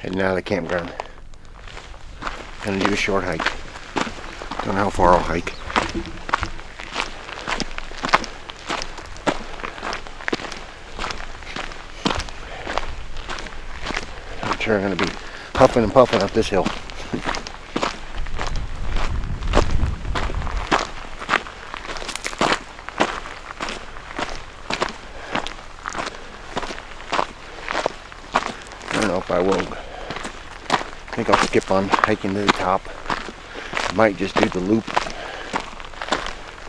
Heading out of the campground. Gonna do a short hike. Don't know how far I'll hike. I'm sure I'm gonna be huffing and puffing up this hill. I don't know if I will. I think I'll skip on hiking to the top. I might just do the loop,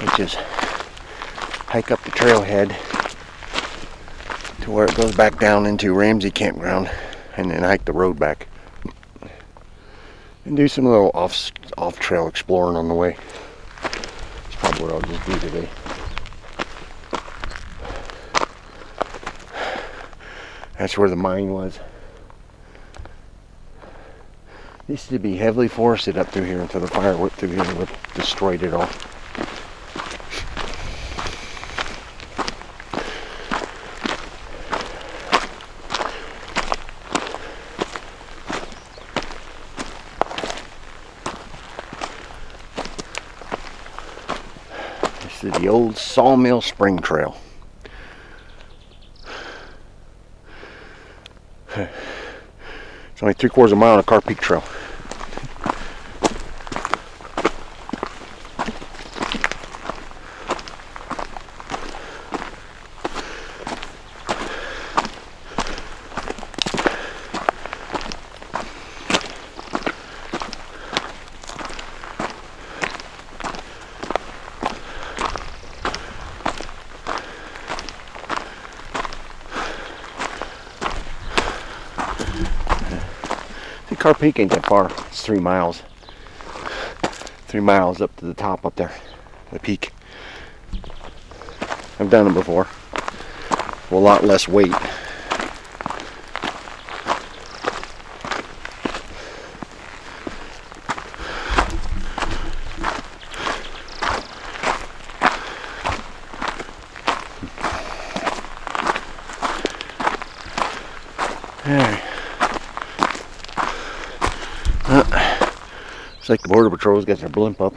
which is hike up the trailhead to where it goes back down into Ramsey campground, and then hike the road back and do some little off trail exploring on the way. That's probably what I'll just do today. That's where the mine was. Used to be heavily forested up through here until the fire went through here and destroyed it all. This is the old Sawmill Spring Trail. It's only 3/4 of a mile on a Carr Peak Trail. Carr Peak ain't that far. It's 3 miles. 3 miles up to the top up there, the peak. I've done it before. With a lot less weight. It's like the Border Patrol's got their blimp up.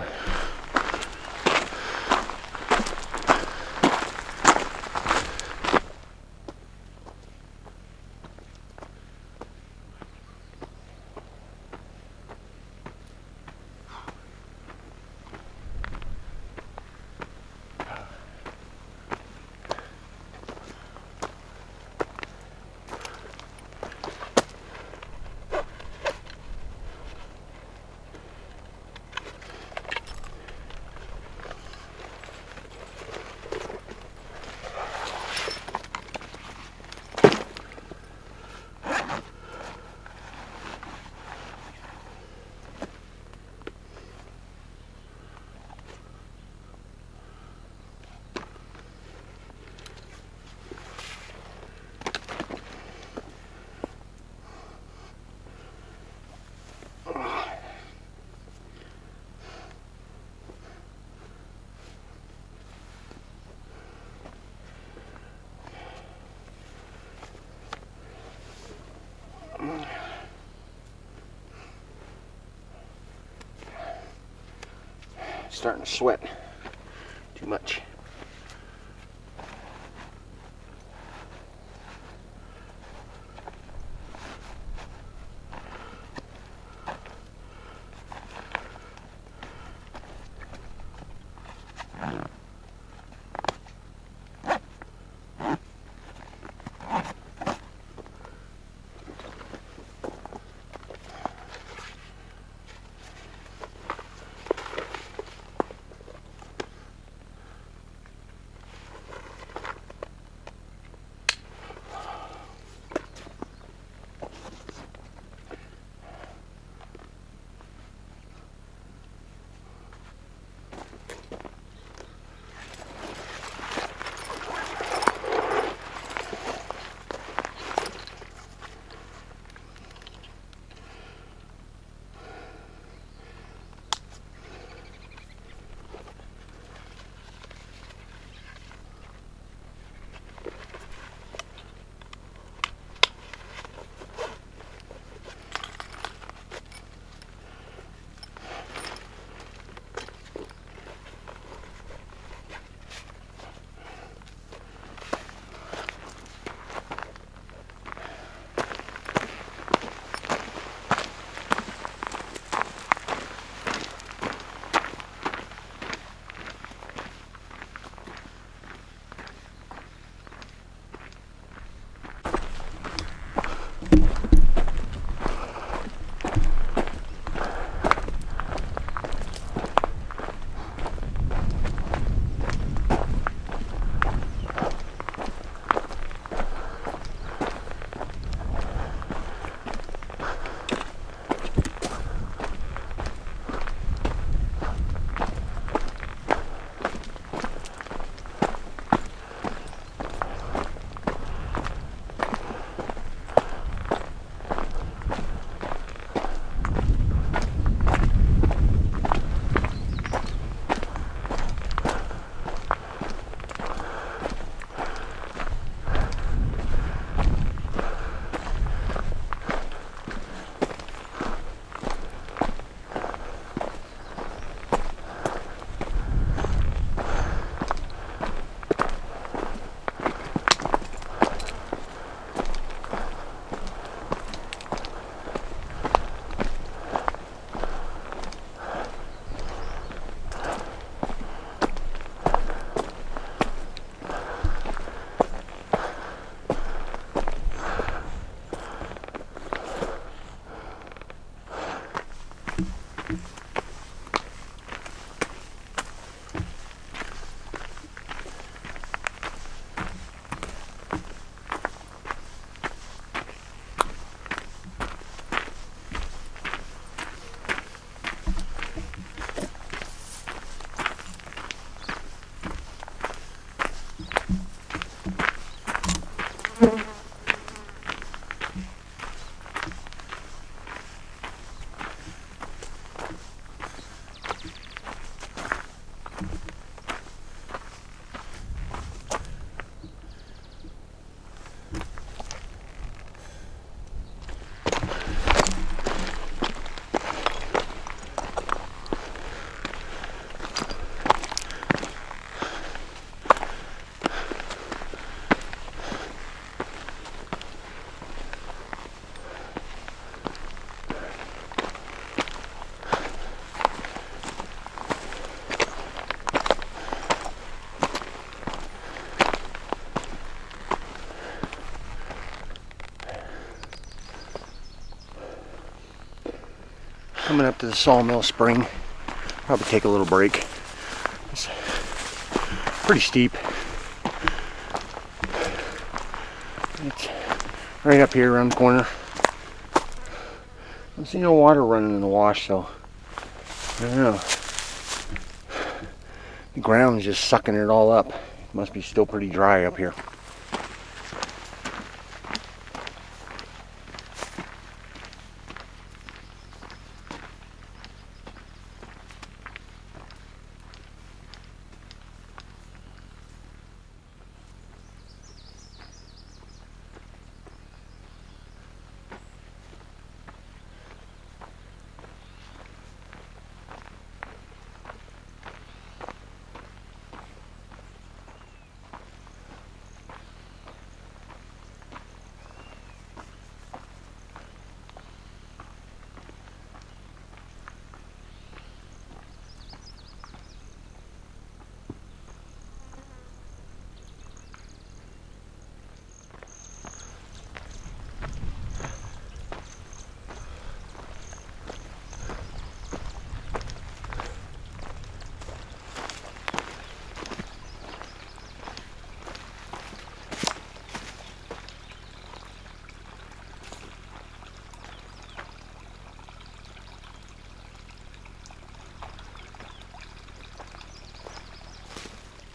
Starting to sweat too much. Coming up to the Sawmill spring. Probably take a little break. It's pretty steep. It's right up here around the corner. I don't see no water running in the wash, so I don't know. The ground's just sucking it all up. It must be still pretty dry up here.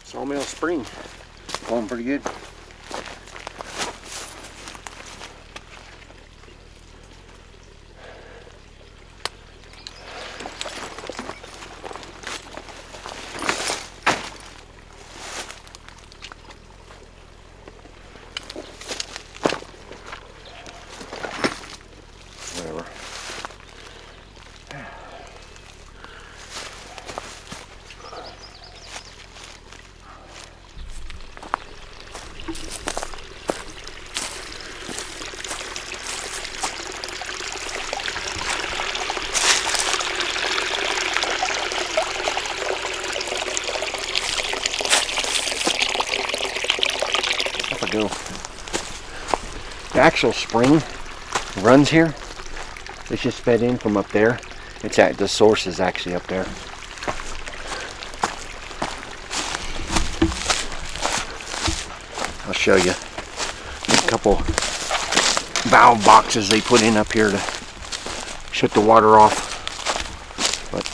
Sawmill spring. Going pretty good. Whatever. Do. The actual spring runs here. It's just fed in from up there. It's at the source is actually up there. I'll show you a couple valve boxes they put in up here to shut the water off. But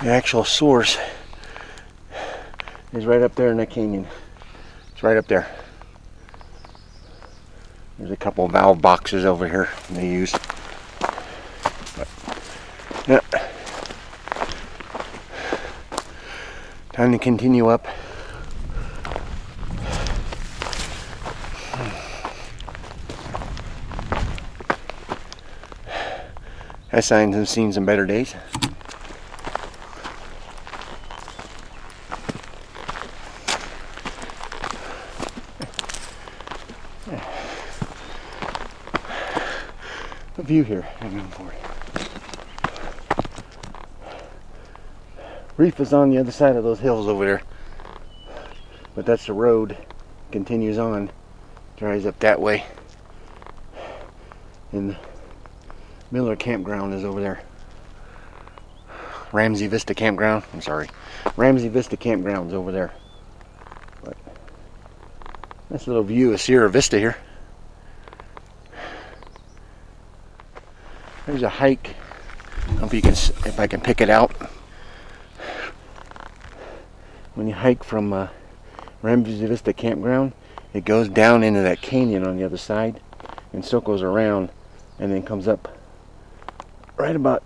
the actual source is right up there in the canyon. It's right up there. There's a couple valve boxes over here they use. But, yeah. Time to continue up. I signs have seen some better days. View here. Hang on for it. Reef is on the other side of those hills over there, but that's the road. Continues on, drives up that way, and the Miller campground is over there. Ramsey Vista campground. I'm sorry, Ramsey Vista campground's over there. But nice little view of Sierra Vista here. There's a hike. I don't know if you can, if I can pick it out. When you hike from Ramsey Vista campground, it goes down into that canyon on the other side, and circles around, and then comes up right about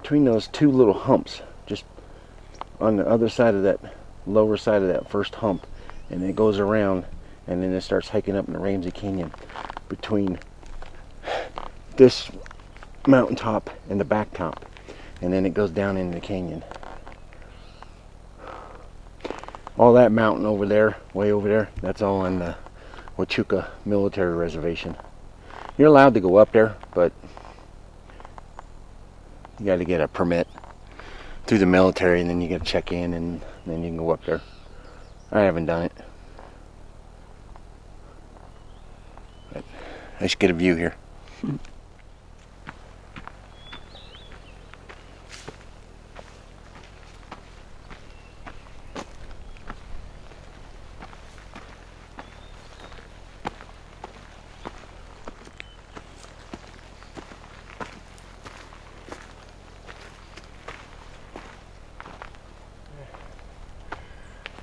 between those two little humps, just on the other side of that lower side of that first hump, and it goes around, and then it starts hiking up in the Ramsey Canyon between this mountaintop and the back top, and then it goes down into the canyon. All that mountain over there, way over there, that's all on the Huachuca military reservation. You're allowed to go up there, but you got to get a permit through the military, and then you got to check in, and then you can go up there. I haven't done it. Let's get a view here. I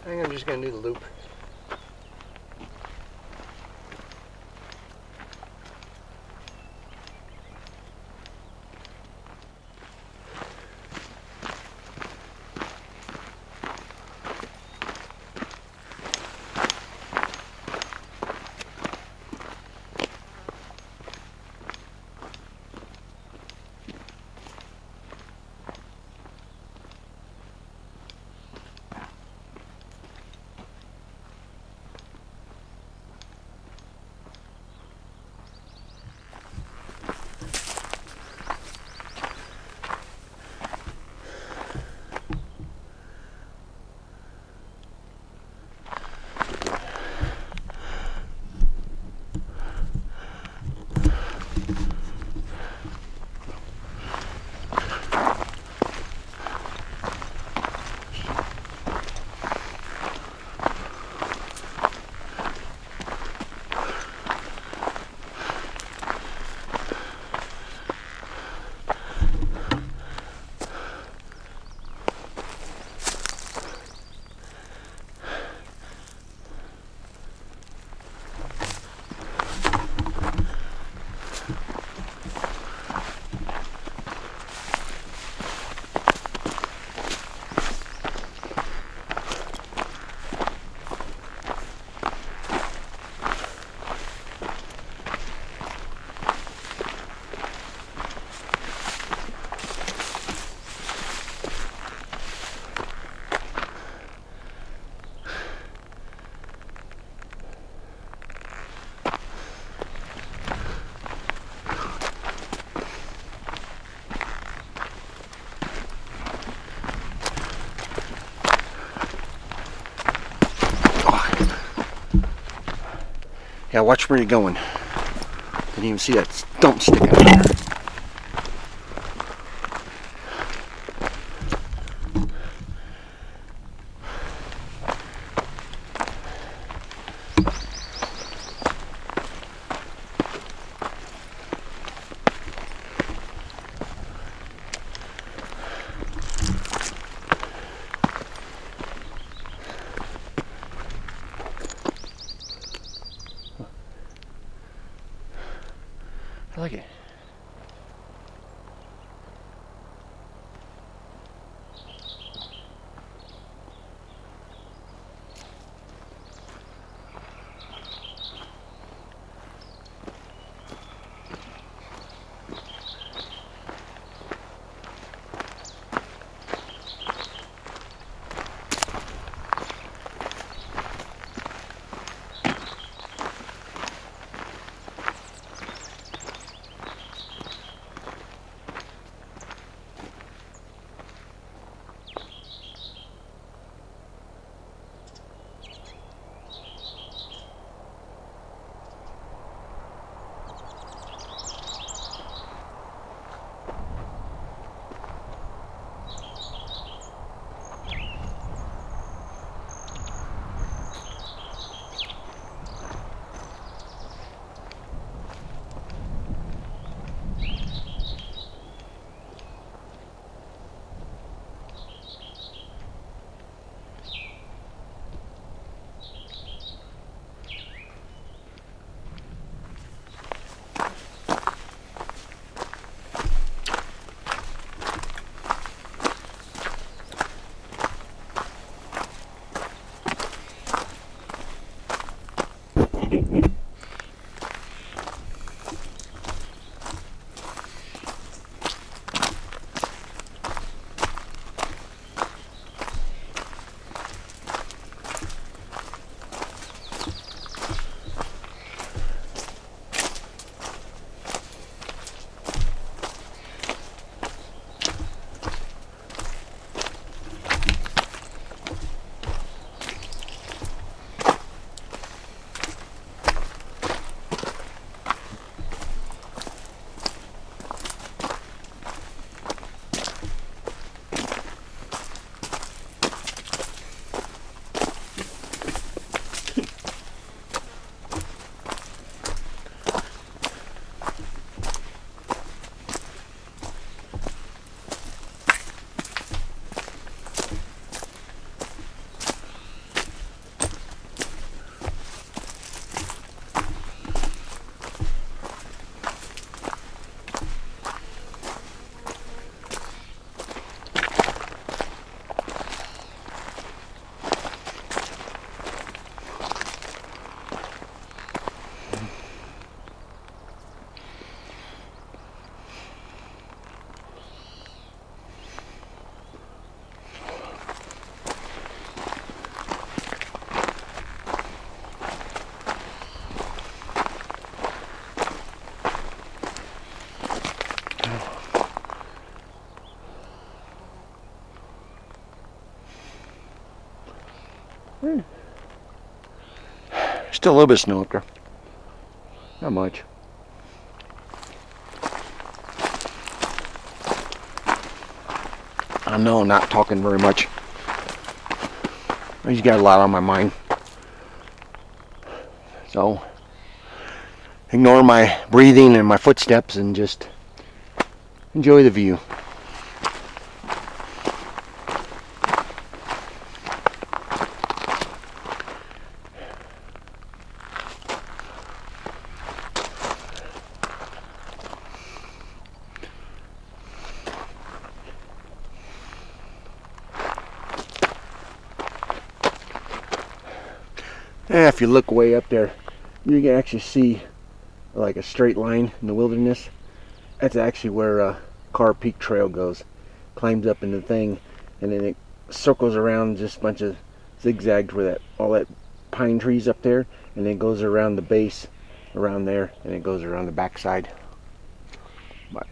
think I'm just going to do the loop. Yeah, watch where you're going. Didn't even see that stump sticking out there. I like it. Still a little bit of snow up there. Not much. I know I'm not talking very much. I just got a lot on my mind. So, ignore my breathing and my footsteps and just enjoy the view. If you look way up there, you can actually see like a straight line in the wilderness. That's actually where Carr Peak Trail goes. Climbs up in the thing, and then it circles around just a bunch of zigzags where all that pine trees up there, and then goes around the base, around there, and it goes around the backside. But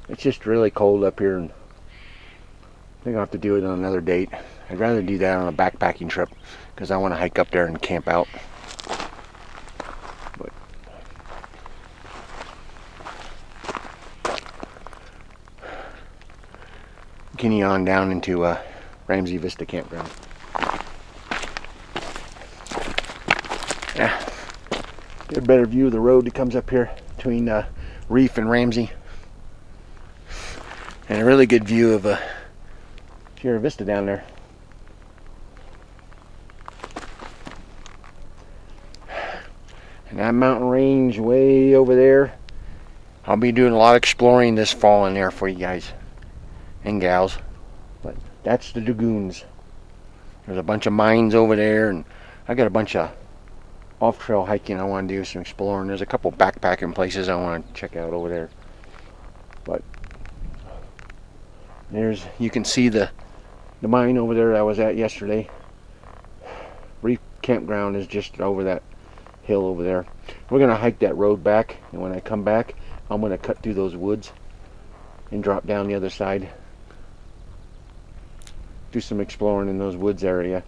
it's just really cold up here, and I think I'll have to do it on another date. I'd rather do that on a backpacking trip because I want to hike up there and camp out. But continue on down into Ramsey Vista Campground. Yeah, get a better view of the road that comes up here between Reef and Ramsey, and a really good view of Sierra Vista down there. And that mountain range way over there, I'll be doing a lot of exploring this fall in there for you guys and gals. But that's the Dragoons. There's a bunch of mines over there, and I got a bunch of off-trail hiking I want to do, some exploring. There's a couple backpacking places I want to check out over there. But you can see the mine over there I was at yesterday. Reef Campground is just over that hill over there. We're gonna hike that road back, and when I come back, I'm gonna cut through those woods and drop down the other side. Do some exploring in those woods area.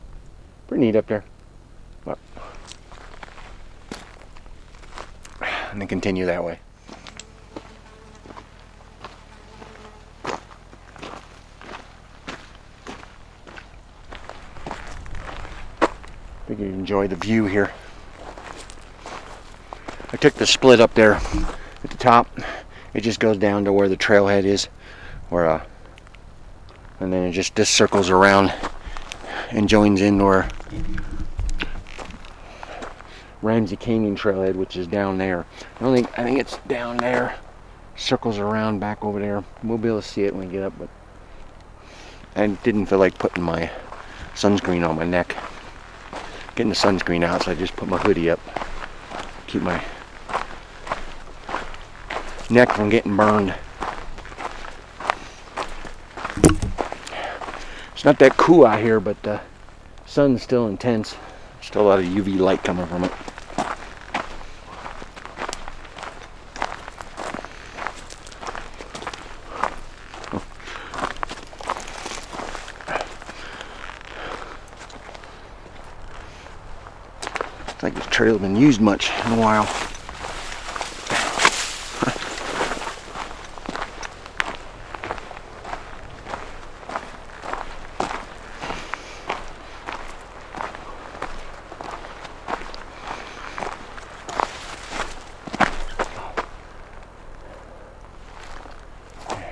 Pretty neat up there. But, and then continue that way. Figure you enjoy the view here. I took the split up there at the top. It just goes down to where the trailhead is, and then it just circles around and joins in where Ramsey Canyon Trailhead, which is down there. I think it's down there. Circles around back over there. We'll be able to see it when we get up, but I didn't feel like putting my sunscreen on my neck. Getting the sunscreen out, so I just put my hoodie up. Keep my neck from getting burned. It's not that cool out here, but the sun's still intense. Still a lot of UV light coming from it. It's like this trail's been used much in a while.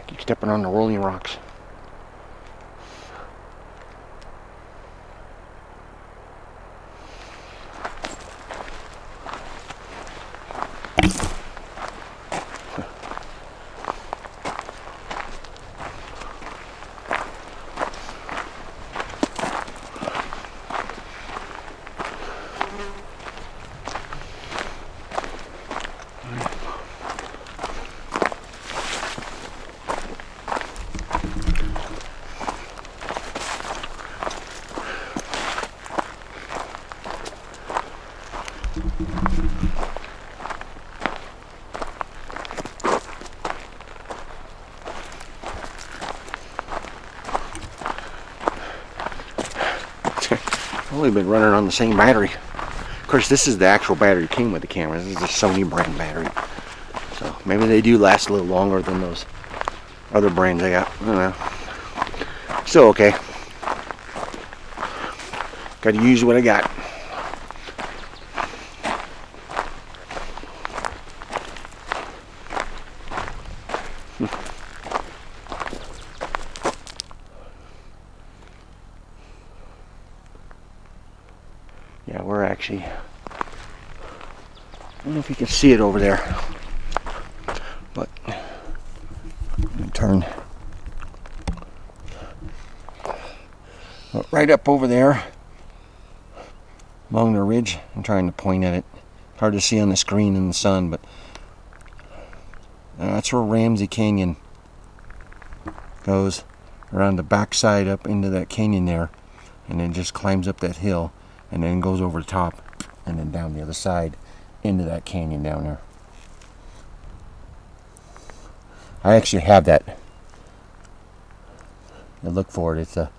Keep stepping on the rolling rocks. only been running on the same battery. Of course, this is the actual battery that came with the camera. This is a Sony brand battery. So maybe they do last a little longer than those other brands I got. I don't know. Still okay. Got to use what I got. Yeah, we're actually, I don't know if you can see it over there, but let me turn. But right up over there along the ridge, I'm trying to point at it. Hard to see on the screen in the sun, but that's where Ramsey Canyon goes, around the backside up into that canyon there, and then just climbs up that hill and then goes over the top and then down the other side into that canyon down there. I actually have that. I look for it. It's a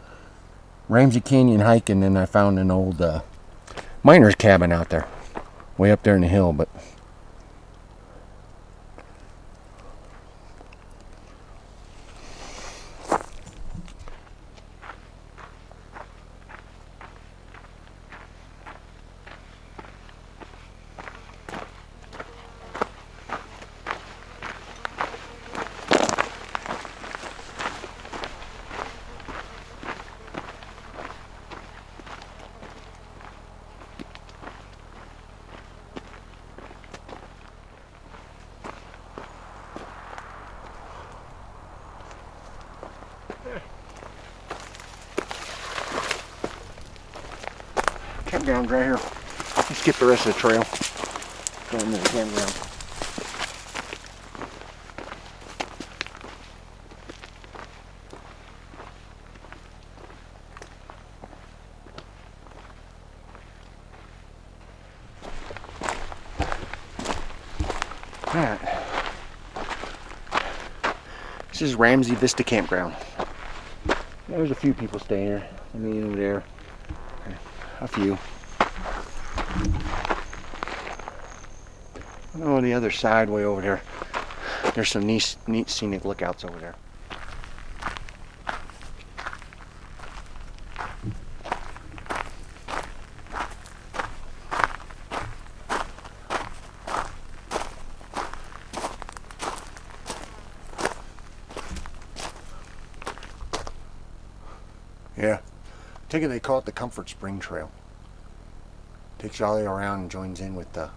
Ramsey Canyon hike, and then I found an old miner's cabin out there, way up there in the hill, but campground right here. Let's skip the rest of the trail. Go into the campground. Alright. This is Ramsey Vista Campground. There's a few people staying here. I mean, over there. A few. Oh, on the other side, way over there, there's some neat scenic lookouts over there. Yeah, I think they call it the Comfort Spring Trail. Takes you all the way around and joins in with the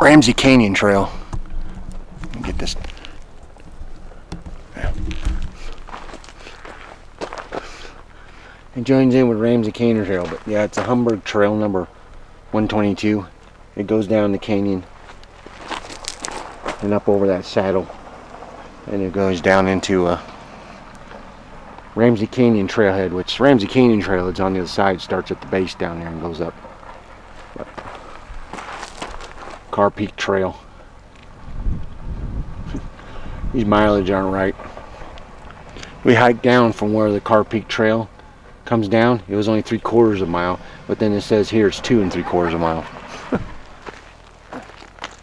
Ramsey Canyon Trail. Let me get this. Yeah. It joins in with Ramsey Canyon Trail, but yeah, it's a Humberg Trail number 122. It goes down the canyon and up over that saddle, and it goes down into Ramsey Canyon Trailhead, which Ramsey Canyon Trail is on the other side, starts at the base down there and goes up. But Carr Peak Trail. These mileage aren't right. We hiked down from where the Carr Peak Trail comes down. It was only 3/4 of a mile, but then it says here it's 2 3/4 of a mile.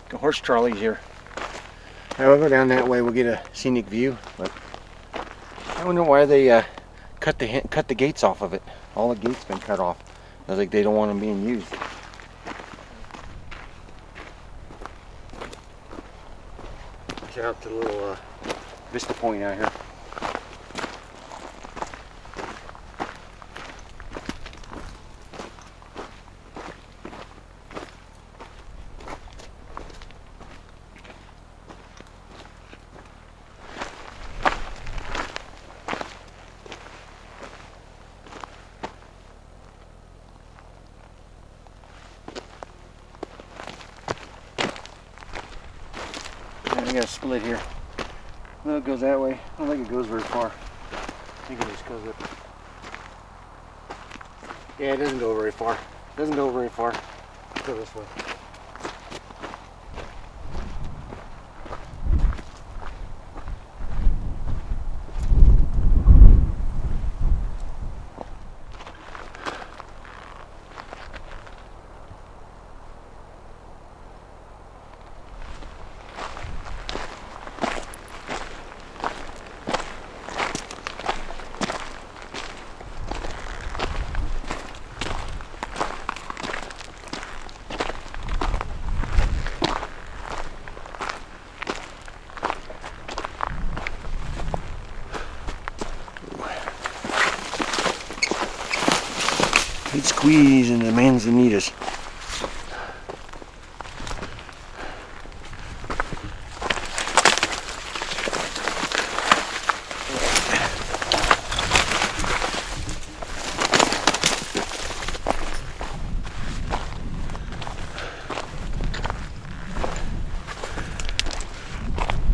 The horse trolley's here. Now we'll go down that way. We'll get a scenic view, but I wonder why they cut the gates off of it. All the gates been cut off. I was like, they don't want them being used. Check out the little vista point out here. We got a split here. No, it goes that way. I don't think it goes very far. I think it just goes up. Yeah, it doesn't go very far. It doesn't go very far. Let's go this way. He'd squeeze into the manzanitas.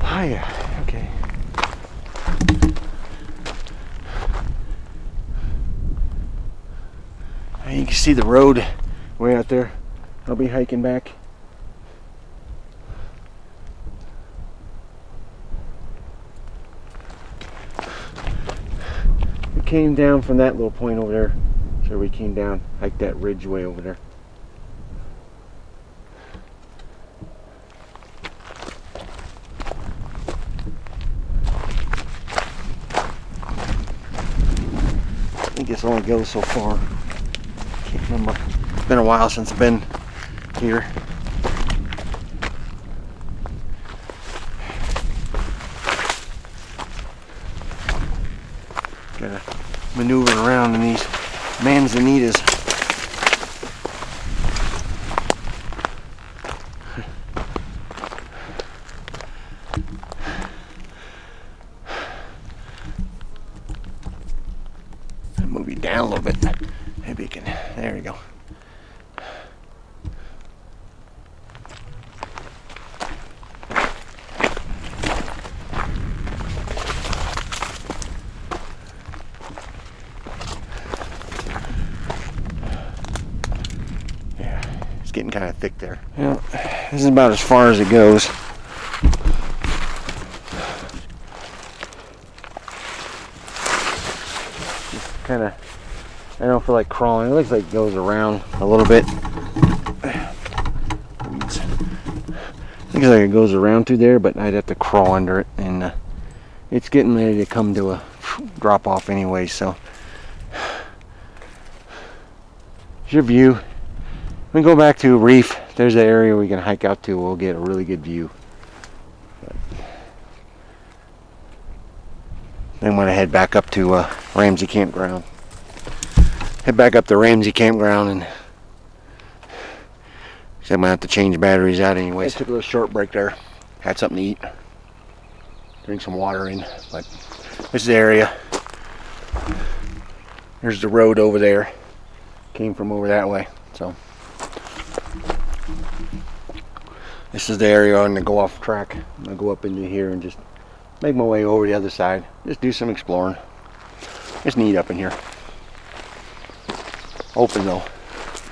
Oh yeah, okay. And you can see the road way out there. I'll be hiking back. We came down from that little point over there. So we came down, hiked that ridge way over there. I think this only goes so far. Can't remember. It's been a while since I've been here. Gotta maneuver around in these manzanitas. Move you down a little bit. Maybe you can. There you go. Yeah, it's getting kind of thick there. Yeah, this is about as far as it goes. Kind of, I don't feel like crawling. It looks like it goes around a little bit. Looks like it goes around through there, but I'd have to crawl under it, and it's getting ready to come to a drop off anyway. So, here's your view. We go back to Reef. There's the area we can hike out to. We'll get a really good view. Then I'm gonna head back up to Ramsey campground. Head back up to Ramsey campground, and so I'm gonna have to change batteries out anyways. I took a little short break there. Had something to eat. Drink some water in. But this is the area. There's the road over there. Came from over that way. So this is the area I'm gonna go off track. I'm gonna go up into here and just make my way over the other side. Just do some exploring. It's neat up in here. Open though.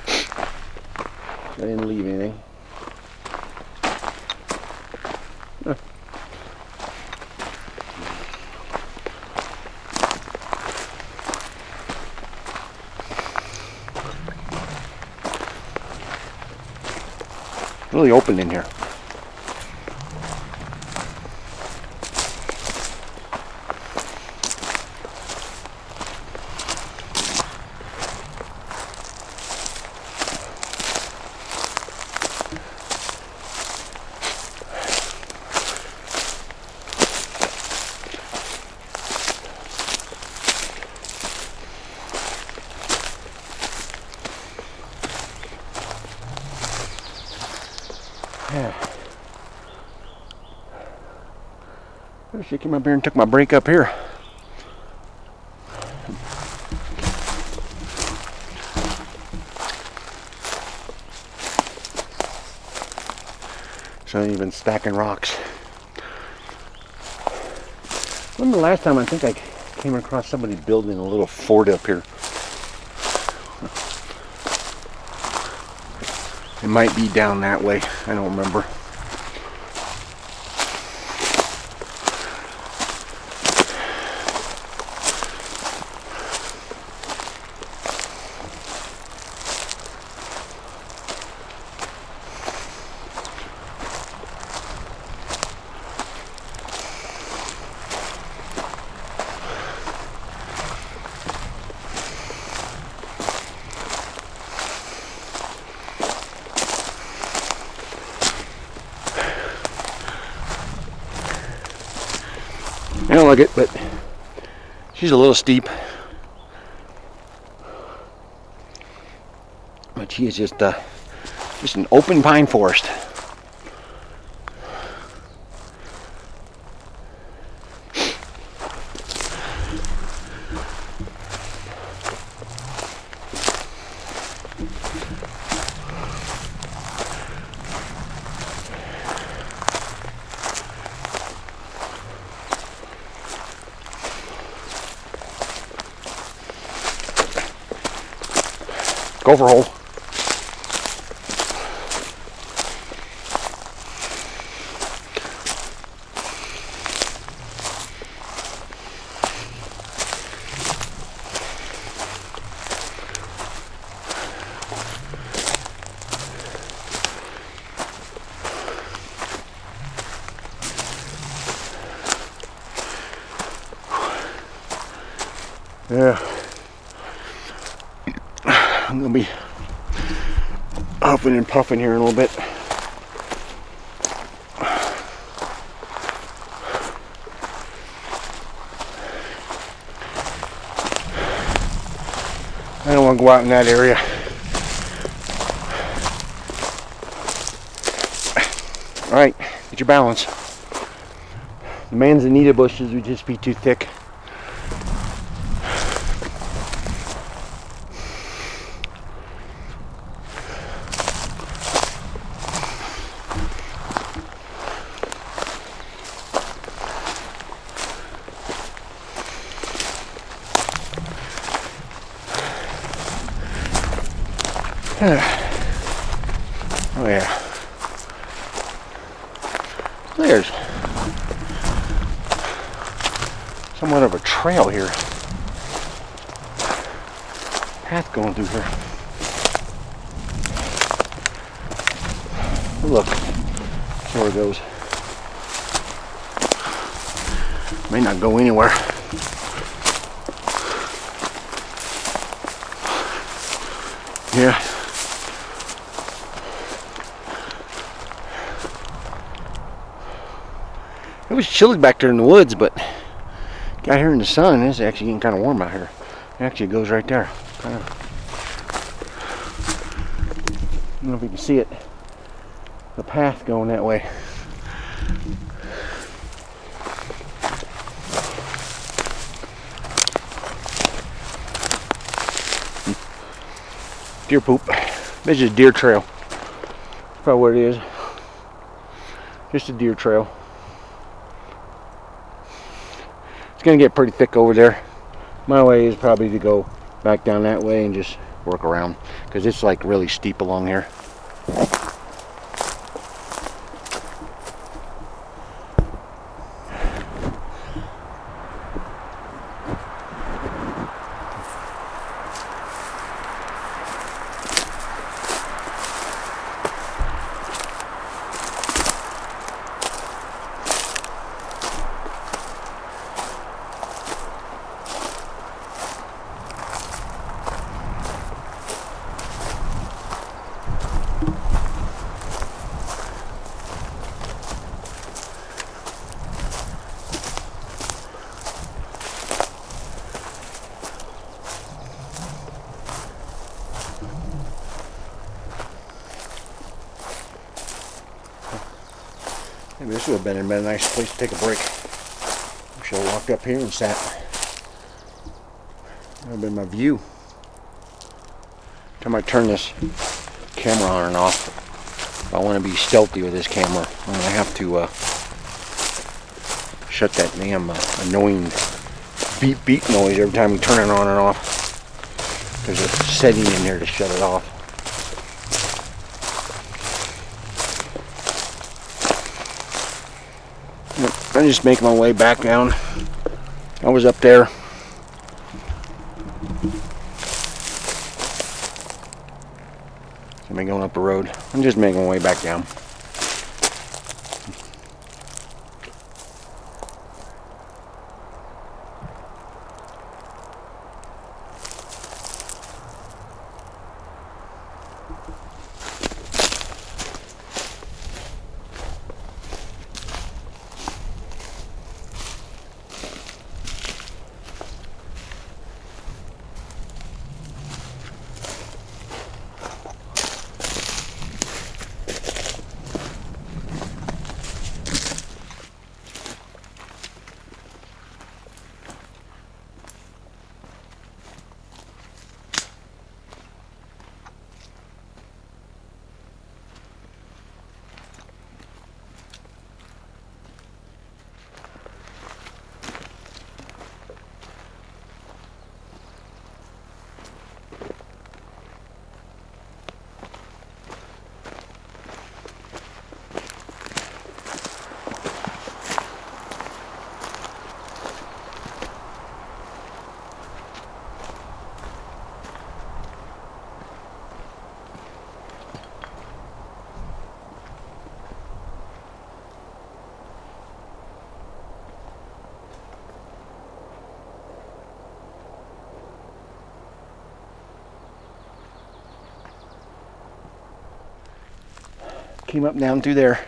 I didn't leave anything. Really open in here. Yeah. She came up here and took my break up here. So I've been stacking rocks. Remember the last time I think I came across somebody building a little fort up here. It might be down that way. I don't remember. I don't like it, but she's a little steep. Huachuca is just an open pine forest. Go for a hole. Yeah. I'm gonna be huffing and puffing here in a little bit. I don't want to go out in that area. Alright, get your balance. The manzanita bushes would just be too thick. Oh yeah. There's somewhat of a trail here. Path going through here. Look. See where it goes. May not go anywhere. Yeah. It was chilly back there in the woods, but got here in the sun. It's actually getting kind of warm out here. Actually, it goes right there. Kind of. I don't know if you can see it. The path going that way. Deer poop. This is a deer trail. That's probably what it is. Just a deer trail. It's gonna get pretty thick over there. My way is probably to go back down that way and just work around, because it's like really steep along here. Maybe this would have been a nice place to take a break. I should have walked up here and sat. That would have been my view. I might turn this camera on and off. If I want to be stealthy with this camera, I'm going to have to shut that damn annoying beep beep noise every time we turn it on and off. There's a setting in there to shut it off. I'm just making my way back down. I was up there. I'm going up the road. I'm just making my way back down. came up down through there.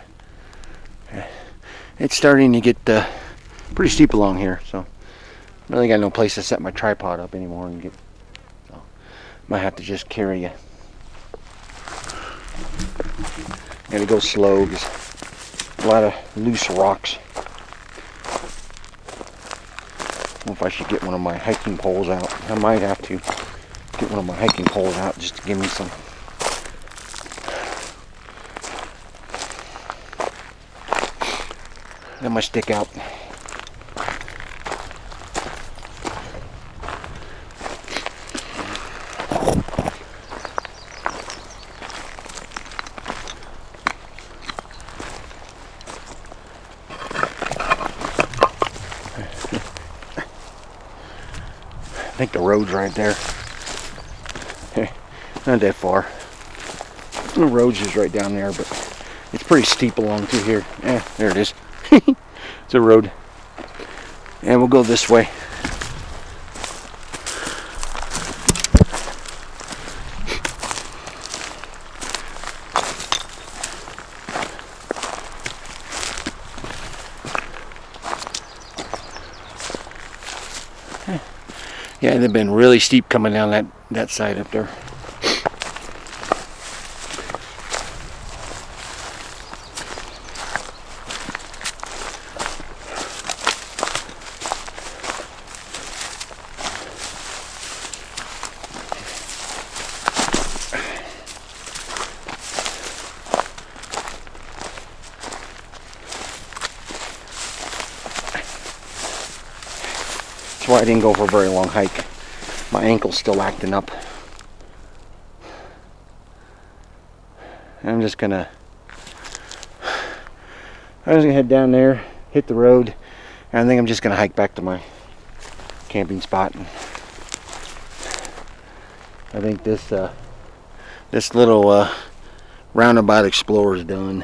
It's starting to get pretty steep along here, so I really got no place to set my tripod up anymore and get. So might have to just carry you. Gotta go slow because a lot of loose rocks. I don't know if I should get one of my hiking poles out. I might have to get one of my hiking poles out just to give me some. That might stick out. I think the road's right there. Not that far. The road's just right down there, but it's pretty steep along through here. There it is. It's a road. And we'll go this way. Yeah, they've been really steep coming down that side up there. That's why I didn't go for a very long hike. My ankle's still acting up. I'm just gonna head down there, hit the road, and I think I'm just gonna hike back to my camping spot. I think this little roundabout explorer is done.